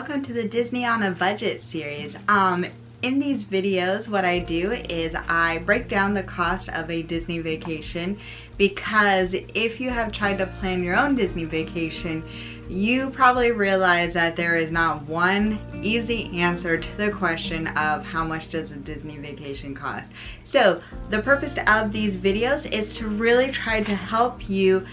welcome to the Disney on a Budget series. In these videos, what I do is I break down the cost of a Disney vacation, because if you have tried to plan your own Disney vacation, you probably realize that there is not one easy answer to the question of how much does a Disney vacation cost. So the purpose of these videos is to really try to help you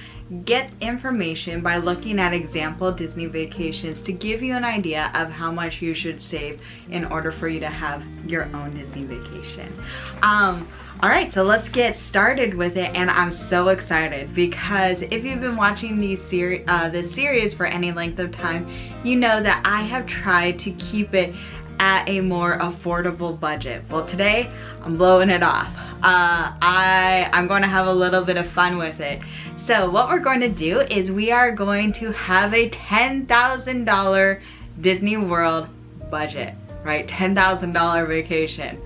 get information by looking at example Disney vacations to give you an idea of how much you should save in order for you to have your own Disney vacation. Alright, so let's get started with it, and I'm so excited because if you've been watching this series for any length of time, you know that I have tried to keep it at a more affordable budget. Well, today I'm blowing it off. I'm going to have a little bit of fun with it. So what we're going to do is we are going to have a $10,000 Disney World budget, right? $10,000 vacation,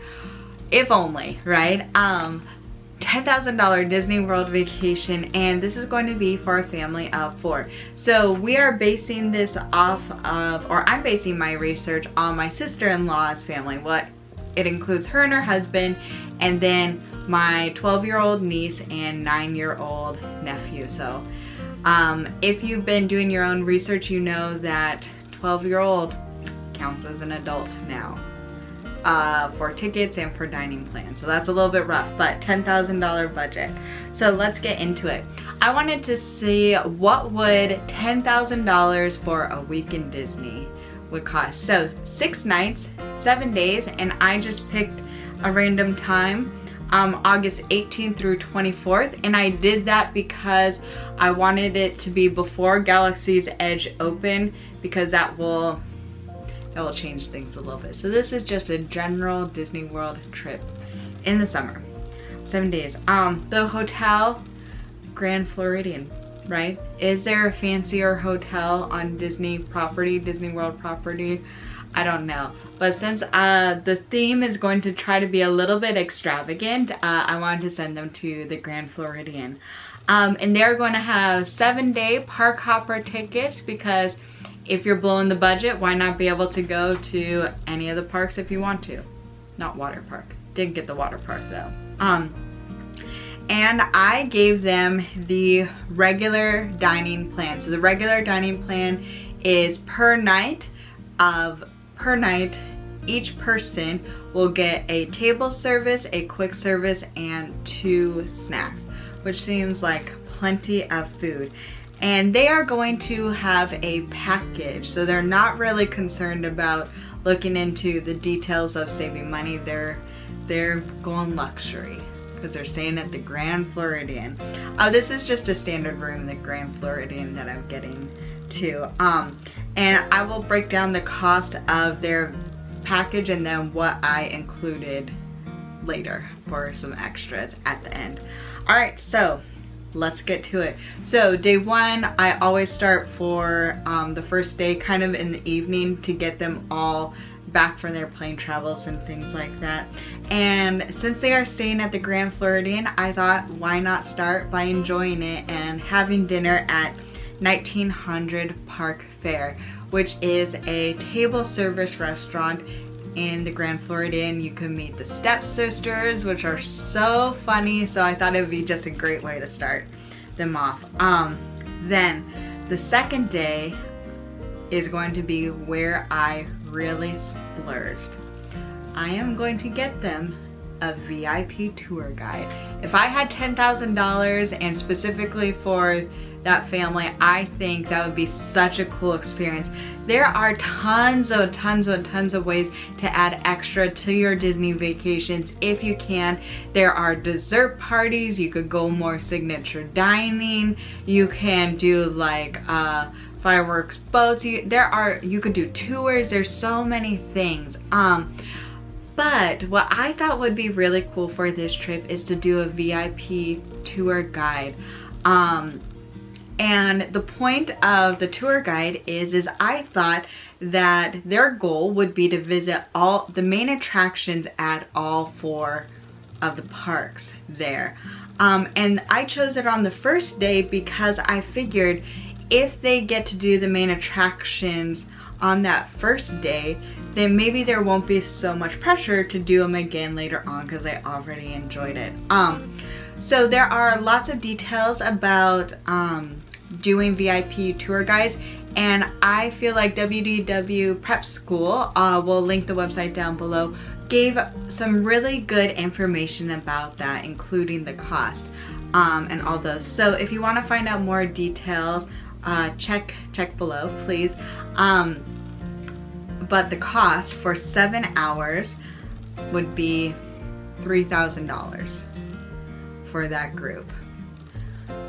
if only, right? $10,000 Disney World vacation, and this is going to be for a family of 4. So we are basing this off of, or I'm basing my research on my sister-in-law's family. It includes her and her husband, and then my 12-year-old niece and 9-year-old nephew. So if you've been doing your own research, you know that 12-year-old counts as an adult now. For tickets and for dining plans. So that's a little bit rough, but $10,000 budget. So let's get into it. I wanted to see what would $10,000 for a week in Disney would cost. So 6 nights, 7 days, and I just picked a random time, August 18th through 24th, and I did that because I wanted it to be before Galaxy's Edge open, because that will change things a little bit. So this is just a general Disney World trip in the summer, 7 days. The hotel, Grand Floridian, right? Is there a fancier hotel on Disney World property? I don't know. But since the theme is going to try to be a little bit extravagant, I wanted to send them to the Grand Floridian. And they're going to have 7-day park hopper tickets, because if you're blowing the budget, why not be able to go to any of the parks if you want to? Not water park. Didn't get the water park though. And I gave them the regular dining plan. So the regular dining plan is per night, each person will get a table service, a quick service, and 2 snacks, which seems like plenty of food. And they are going to have a package, so they're not really concerned about looking into the details of saving money. They're going luxury because they're staying at the Grand Floridian. This is just a standard room, the Grand Floridian, that I'm getting to. And I will break down the cost of their package and then what I included later for some extras at the end. All right, so let's get to it. So day 1, I always start for the first day kind of in the evening to get them all back from their plane travels and things like that. And since they are staying at the Grand Floridian, I thought, why not start by enjoying it and having dinner at 1900 Park Fare, which is a table service restaurant in the Grand Floridian. You can meet the stepsisters, which are so funny, so I thought it would be just a great way to start them off. Then the second day is going to be where I really splurged. I am going to get them a VIP tour guide. If I had $10,000 and specifically for that family, I think that would be such a cool experience. There are tons of ways to add extra to your Disney vacations if you can. There are dessert parties, you could go more signature dining, you can do like fireworks boats, you could do tours. There's so many things. But what I thought would be really cool for this trip is to do a VIP tour guide. And the point of the tour guide is I thought that their goal would be to visit all the main attractions at all 4 of the parks there. And I chose it on the first day because I figured if they get to do the main attractions on that first day, then maybe there won't be so much pressure to do them again later on because I already enjoyed it. So there are lots of details about doing VIP tour guides, and I feel like WDW Prep School, we'll link the website down below, gave some really good information about that, including the cost and all those. So if you want to find out more details, check below, please. But the cost for 7 hours would be $3,000 for that group.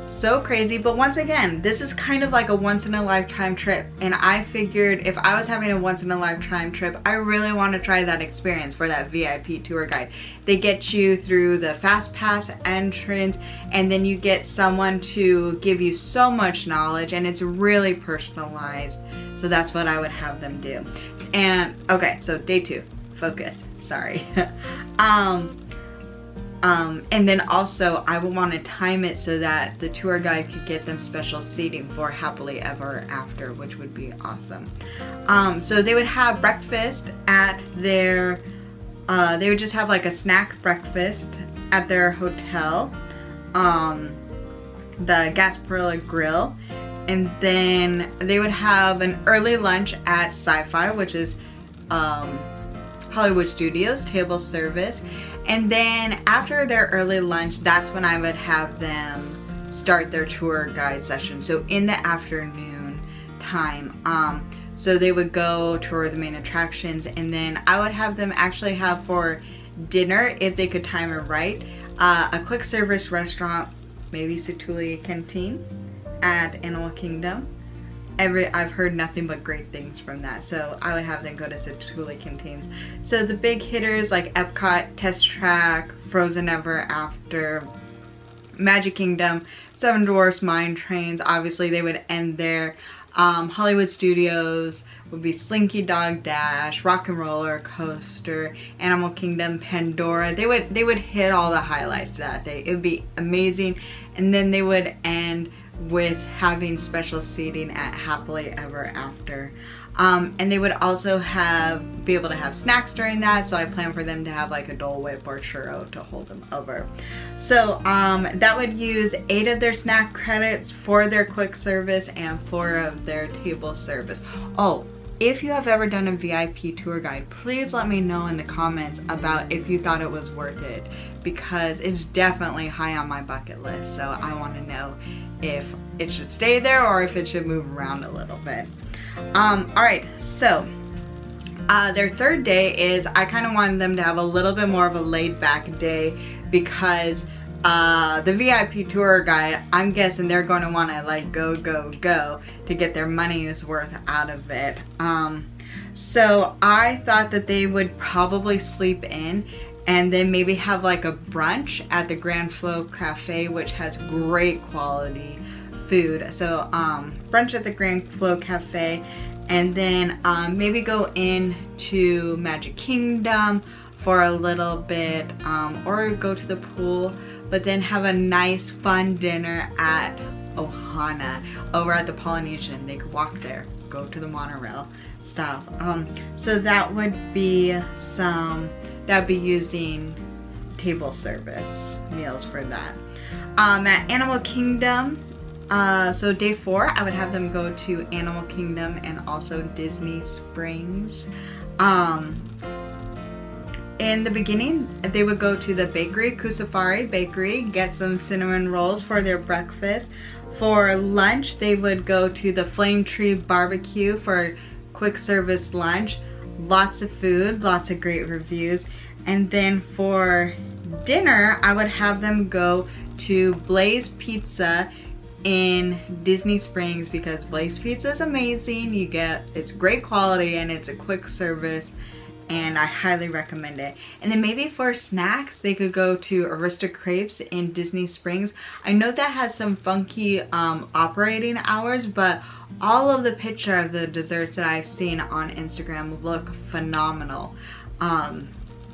So crazy, but once again, this is kind of like a once-in-a-lifetime trip, and I figured if I was having a once-in-a-lifetime trip, I really want to try that experience for that VIP tour guide. They get you through the fast pass entrance, and then you get someone to give you so much knowledge, and it's really personalized. So that's what I would have them do. And okay, so day 2, focus, sorry. And then also I would want to time it so that the tour guide could get them special seating for happily ever after, which would be awesome. So they would have breakfast at their, they would just have like a snack breakfast at their hotel, the Gasparilla Grill, and then they would have an early lunch at Sci-Fi, which is Hollywood Studios, table service. And then after their early lunch, that's when I would have them start their tour guide session. So in the afternoon time. So they would go tour the main attractions, and then I would have them actually have for dinner, if they could time it right, a quick service restaurant, maybe Satuli Canteen at Animal Kingdom. I've heard nothing but great things from that, so I would have them go to Satuli Canteens. So the big hitters like Epcot, Test Track, Frozen Ever After, Magic Kingdom, Seven Dwarfs Mine Trains, obviously they would end there. Hollywood Studios would be Slinky Dog Dash, Rock and Roller Coaster, Animal Kingdom, Pandora. They would hit all the highlights that day. It would be amazing, and then they would end with having special seating at Happily Ever After. And they would also be able to have snacks during that, so I plan for them to have like a Dole Whip or churro to hold them over. So that would use 8 of their snack credits, 4 of their quick service, and 4 of their table service. Oh, if you have ever done a VIP tour guide, please let me know in the comments about if you thought it was worth it, because it's definitely high on my bucket list. So I want to know if it should stay there or if it should move around a little bit. Alright, so their third day is, I kind of wanted them to have a little bit more of a laid back day, because the VIP tour guide, I'm guessing they're going to want to like go to get their money's worth out of it. So I thought that they would probably sleep in and then maybe have like a brunch at the Grand Flow Cafe, which has great quality food. So brunch at the Grand Flow Cafe, and then maybe go into Magic Kingdom for a little bit, or go to the pool, but then have a nice fun dinner at OHANA over at the Polynesian. They could walk there, go to the monorail stuff. So that would be that'd be using table service meals for that. At Animal Kingdom, so day 4, I would have them go to Animal Kingdom and also Disney Springs. In the beginning, they would go to the bakery, Kusafari Bakery, get some cinnamon rolls for their breakfast. For lunch, they would go to the Flame Tree Barbecue for quick service lunch. Lots of food, lots of great reviews. And then for dinner, I would have them go to Blaze Pizza in Disney Springs, because Blaze Pizza is amazing. It's great quality and it's a quick service, and I highly recommend it. And then maybe for snacks, they could go to Arista Crepes in Disney Springs. I know that has some funky operating hours, but all of the picture of the desserts that I've seen on Instagram look phenomenal.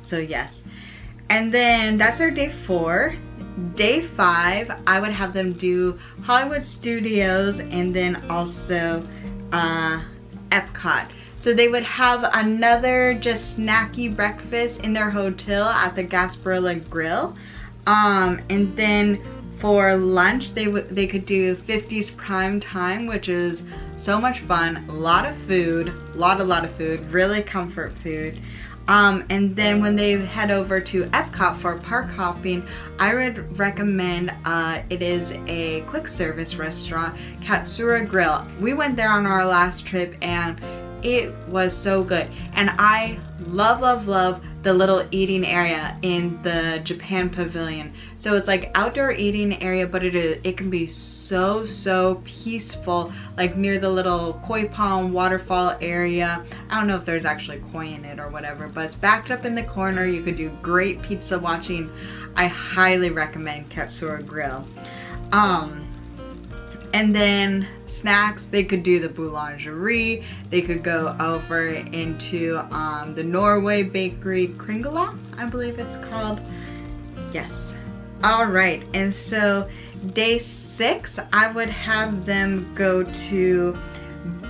So yes. And then that's our day 4. Day 5, I would have them do Hollywood Studios and then also Epcot. So they would have another just snacky breakfast in their hotel at the Gasparilla Grill. And then for lunch, they could do 50s prime time, which is so much fun. A lot of food, a lot of food, really comfort food. And then when they head over to Epcot for park hopping, I would recommend, it is a quick service restaurant, Katsura Grill. We went there on our last trip and it was so good. And I love the little eating area in the Japan Pavilion. So it's like outdoor eating area, but it can be so peaceful, like near the little koi pond waterfall area. I don't know if there's actually koi in it or whatever, but it's backed up in the corner. You could do great pizza watching. I highly recommend Katsura Grill. And then snacks, they could do the boulangerie. They could go over into the Norway bakery, Kringla, I believe it's called. Yes. All right, and so day 6, I would have them go to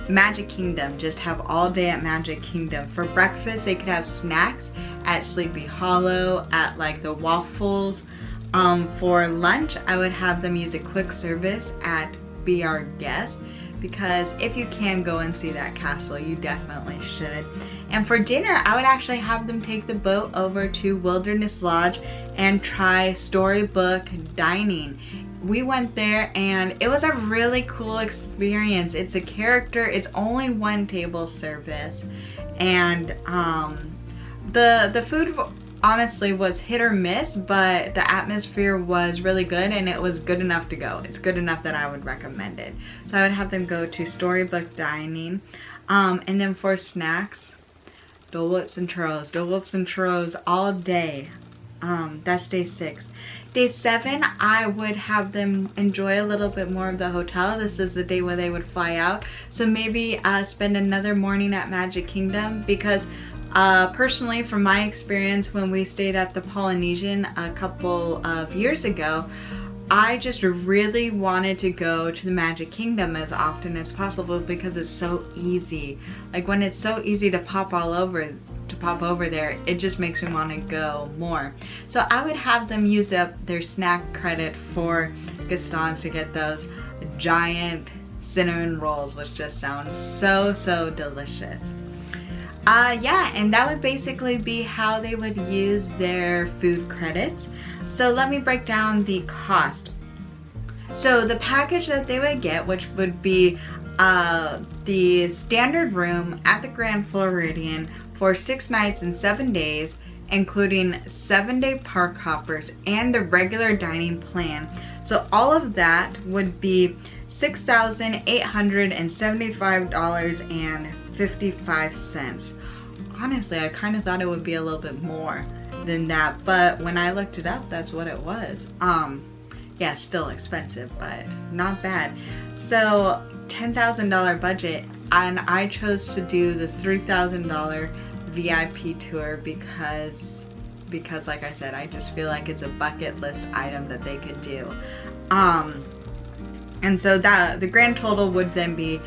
Magic Kingdom, just have all day at Magic Kingdom. For breakfast, they could have snacks at Sleepy Hollow, at like the waffles. For lunch, I would have them use a quick service at Be Our Guest, because if you can go and see that castle, you definitely should. And for dinner, I would actually have them take the boat over to Wilderness Lodge and try Storybook Dining. We went there and it was a really cool experience. It's a character, it's only one table service, and the food honestly was hit or miss, but the atmosphere was really good and it was good enough to go. It's good enough that I would recommend it. So I would have them go to Storybook Dining. And then for snacks, Dole Whips and churros all day. That's day 6. Day 7, I would have them enjoy a little bit more of the hotel. This is the day where they would fly out. So maybe spend another morning at Magic Kingdom, because personally, from my experience when we stayed at the Polynesian a couple of years ago, I just really wanted to go to the Magic Kingdom as often as possible because it's so easy. Like when it's so easy to pop over there, it just makes me want to go more. So I would have them use up their snack credit for Gaston's to get those giant cinnamon rolls, which just sounds so delicious. Yeah, and that would basically be how they would use their food credits. So let me break down the cost. So the package that they would get, which would be the standard room at the Grand Floridian for 6 nights and 7 days, including 7-day park hoppers and the regular dining plan. So all of that would be $6,875.55. Honestly, I kind of thought it would be a little bit more than that, but when I looked it up, that's what it was. Yeah, still expensive, but not bad. So $10,000 budget, and I chose to do the $3,000 VIP tour because like I said, I just feel like it's a bucket list item that they could do. And so that the grand total would then be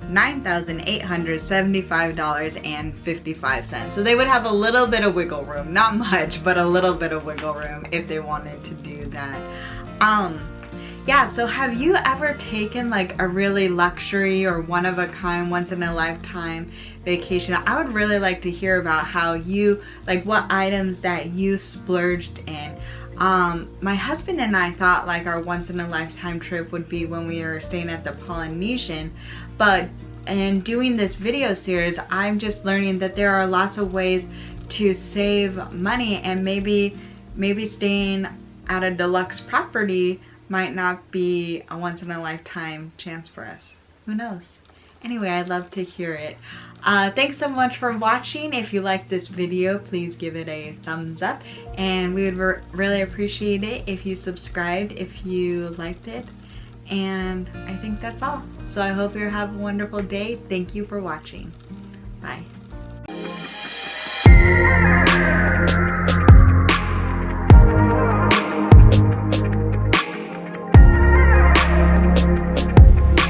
$9,875.55. So they would have a little bit of wiggle room, not much, but a little bit of wiggle room if they wanted to do that. Yeah, so have you ever taken like a really luxury or one-of-a-kind, once-in-a-lifetime vacation? I would really like to hear about how you, like what items that you splurged in. My husband and I thought like our once-in-a-lifetime trip would be when we were staying at the Polynesian, but in doing this video series, I'm just learning that there are lots of ways to save money, and maybe staying at a deluxe property might not be a once-in-a-lifetime chance for us. Who knows? Anyway, I'd love to hear it. Thanks so much for watching. If you liked this video, please give it a thumbs up, and we would really appreciate it if you subscribed if you liked it. And I think that's all. So I hope you have a wonderful day. Thank you for watching. Bye.